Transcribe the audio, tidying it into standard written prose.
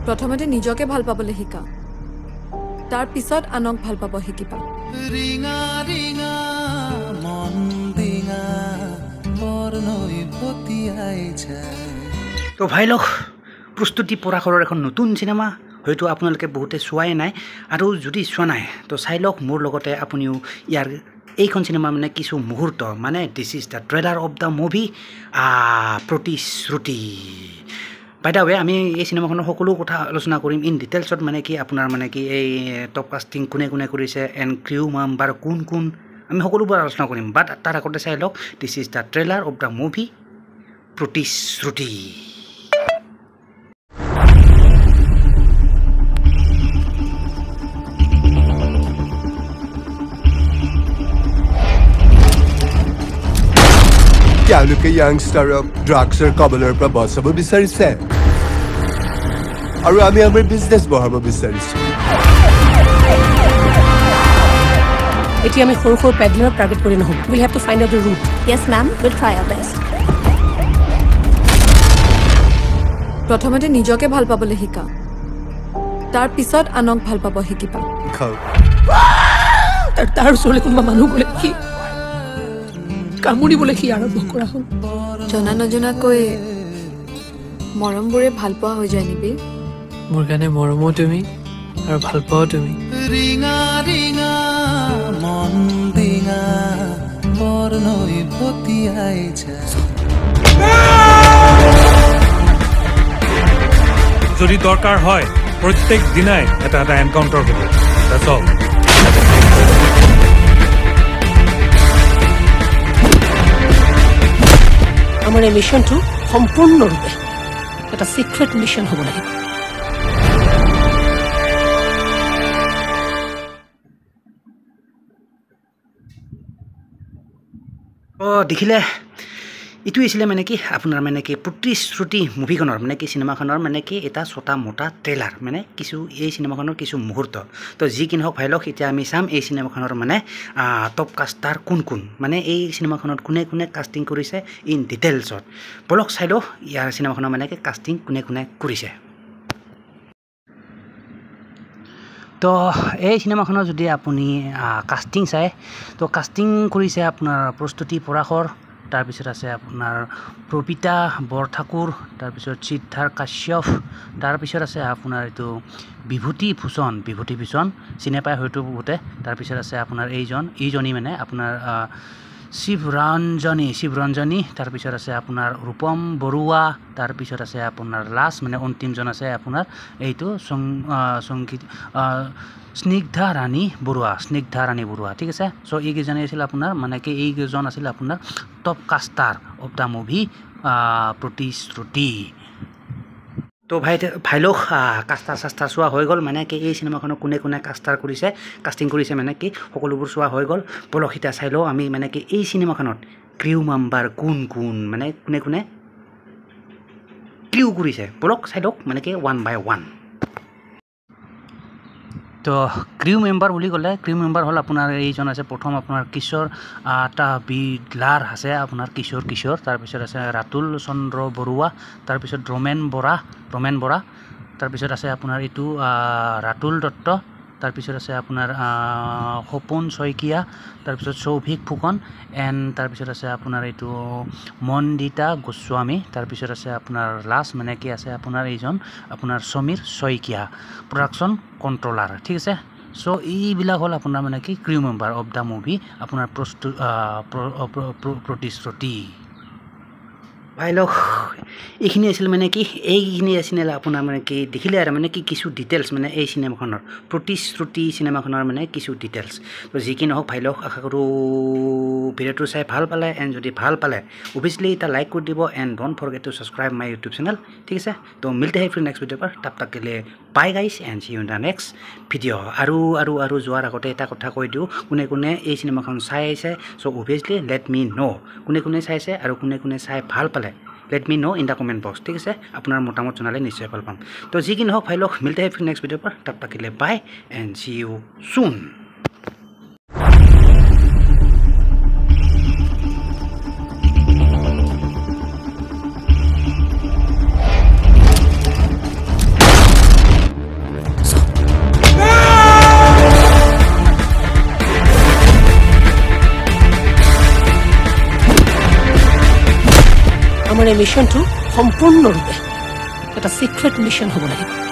প্ৰথমতে নিজকে ভাল পাবলৈ শিকা তাৰ পিছত আনক ভাল পাব শিকিবা ৰিঙা ৰিঙা মন দিঙা বৰ্ণই ভতিয়াই যায় তো ভাই লোক প্ৰস্তুতি পৰাশৰৰ এখন নতুন চিনেমা হয়তো আপোনালোকে বহুতে চোৱাই নাই আৰু যদি চোৱা নাই তো চাই লওক মোৰ লগতে আপুনিও ইয়াৰ এইখন চিনেমা মানে কিছু মুহূৰ্ত মানে this is the trailer of the movie প্ৰতিশ্ৰুতি বাই দ্য ৱে আমি এই চিনেমাখনৰ সকলো কথা আলোচনা কৰিম ইন ডিটেইলছত মানে কি আপোনাৰ মানে কি এই টপ কাষ্টিং কোনে কোনে কৰিছে এণ্ড ক্ৰিউ মেম্বাৰ কোন কোন আমি সকলোবোৰ আলোচনা কৰিম বাট তাৰ আগতে চাই লওক this is the trailer of the movie প্ৰতিশ্ৰুতি তেওঁলোকে য়াংষ্টাৰক ড্ৰাগছৰ কবলৰ পৰা বচাব বিচাৰিছে আৰু আমি আমাৰ বিজনেছ বঢ়াব বিচাৰিছোঁ এতিয়া আমি সৰু সৰু পেডলাৰক টাৰ্গেট কৰি নহ'ব will have to find out the root Yes, ma'am. We'll try our best. প্ৰথমতে নিজকে ভাল পাবলৈ শিকা তাৰ পিছত আনক ভাল পাব শিকিবা তাৰ ওচৰলৈ কোনোবা মানুহ গ'লে কি কামুৰিবলৈ কি আৰম্ভ কৰা হ'ল জনা নজনাকৈ মৰমবোৰে ভাল পোৱা হৈ যায় নেকি মোৰ কাৰণে মৰমো তুমি আৰু ভাল পাও তুমি ৰিঙা ৰিঙা মন দিঙা বৰ্ণই ভতিয়াই যায় যদি দৰকাৰ হয় প্ৰত্যেক দিনাই এটা এটা এনকাউণ্টাৰ হ'ব দ্যাটছ অল আমাৰ এই মিছনটো সম্পূৰ্ণৰূপে এটা চিক্ৰেট মিছন হ'ব লাগিব দেখিলে এইটো আছিলে মানে কি আপোনাৰ মানে কি প্ৰতিশ্ৰুতি মুভিখনৰ মানে কি চিনেমাখনৰ মানে কি এটা ছটা মোটা ট্ৰেইলাৰ মানে কিছু এই চিনেমাখনৰ কিছু মুহূৰ্ত তো যি কি নহওক ভাই লওক এতিয়া আমি চাম এই চিনেমাখনৰ মানে টপ কাষ্টাৰ কোন কোন মানে এই চিনেমাখনত কোনে কোনে কাষ্টিং কৰিছে ইন ডিটেইলছত বলক চাই লওক ইয়াৰ চিনেমাখনৰ মানে কি কাষ্টিং কোনে কোনে কৰিছে তো এই চিনেমাখনৰ যদি আপুনি কাষ্টিং চায় তো কাষ্টিং কৰিছে আপোনাৰ প্ৰস্তুতি পৰাশৰ তাৰপিছত আছে আপোনাৰ প্ৰবিতা বৰঠাকুৰ তাৰপিছত সিদ্ধাৰ্থ কাশ্যপ তাৰপিছত আছে আপোনাৰ এইটো বিভূতি ভূষণ চিনে পায় হয়তো বহুতে তাৰপিছত আছে আপোনাৰ এইজনী মানে আপোনাৰ শিৱৰঞ্জনী তাৰপিছত আছে আপোনাৰ ৰূপম বৰুৱা তাৰপিছত আছে আপোনাৰ লাষ্ট মানে অন্তিমজন আছে আপোনাৰ এইটো সংগীত স্নিগ্ধা ৰাণী বৰুৱা ঠিক আছে চ' এইকেইজনে আছিল আপোনাৰ মানে কি এইকেইজন আছিল আপোনাৰ top caster of the movie প্ৰতিশ্ৰুতি তো ভাই লোক কাষ্টাৰ চোৱা হৈ গ'ল মানে কি এই চিনেমাখনৰ কোনে কোনে কাষ্টিং কৰিছে মানে কি সকলোবোৰ চোৱা হৈ গ'ল বলক এতিয়া চাই লওঁ আমি মানে কি এই চিনেমাখনত ক্ৰিউ মেম্বাৰ কোন কোন মানে কোনে কোনে ক্ৰিউ কৰিছে বলক চাই লওক মানে কি ওৱান বাই ওৱান তো ক্ৰিউ মেম্বাৰ বুলি ক'লে ক্ৰিউ মেম্বাৰ হ'ল আপোনাৰ এইজন আছে প্ৰথম আপোনাৰ কিশোৰ বিদলাৰ আছে আপোনাৰ কিশোৰ তাৰপিছত আছে ৰাতুল চন্দ্ৰ বৰুৱা তাৰপিছত ৰমেন বৰা তাৰপিছত আছে আপোনাৰ এইটো ৰাতুল দত্ত তাৰপিছত আছে আপোনাৰ সপোন শইকীয়া তাৰপিছত সৌভিক ফুকন এণ্ড তাৰপিছত আছে আপোনাৰ এইটো মন্দিতা গোস্বামী তাৰপিছত আছে আপোনাৰ লাষ্ট মানে কি আছে আপোনাৰ এইজন আপোনাৰ সমীৰ শইকীয়া প্ৰডাকশ্যন কণ্ট্ৰলাৰ ঠিক আছে চ' এইবিলাক হ'ল আপোনাৰ মানে কি crew member of the movie আপোনাৰ প্ৰতিশ্ৰুতি ভাই লওক এইখিনি আছিল মানে কি এইখিনি আছিল আপোনাৰ মানে কি দেখিলে আৰু মানে কি কিছু ডিটেইলছ মানে এই চিনেমাখনৰ প্ৰতিশ্ৰুতি চিনেমাখনৰ মানে কিছু ডিটেইলছ তো যি কি নহওক ভাই লওক আশা কৰোঁ ভিডিঅ'টো চাই ভাল পালে এণ্ড যদি ভাল পালে অভিয়াছলি এটা লাইক কৰি দিব and don't forget two subscribe my YouTube channel ঠিক আছে তো মিলতে হে ফিৰ নেক্সট ভিডিঅ' পাৰ তব তক কে লিয়ে বাই গাইছ and C U in the next video' আৰু যোৱাৰ আগতে এটা কথা কৈ দিওঁ কোনে কোনে এই চিনেমাখন চাই আহিছে চ' অভিয়াছলি লেট মি ন' কোনে কোনে চাইছে আৰু কোনে কোনে চাই ভাল পালে let me know in the comment box ঠিক আছে আপোনাৰ মতামত জনালে নিশ্চয় ভাল পাম তো যি কি নহওক ভাই লোক মিলতে হে ফিৰ নেক্সট ভিডিঅ' পাৰ তব তক কে লিয়ে বাই এণ্ড সি ইউ সুন আমাৰ এই মিছনটো সম্পূৰ্ণৰূপে এটা চিক্ৰেট মিছন হ'ব লাগিব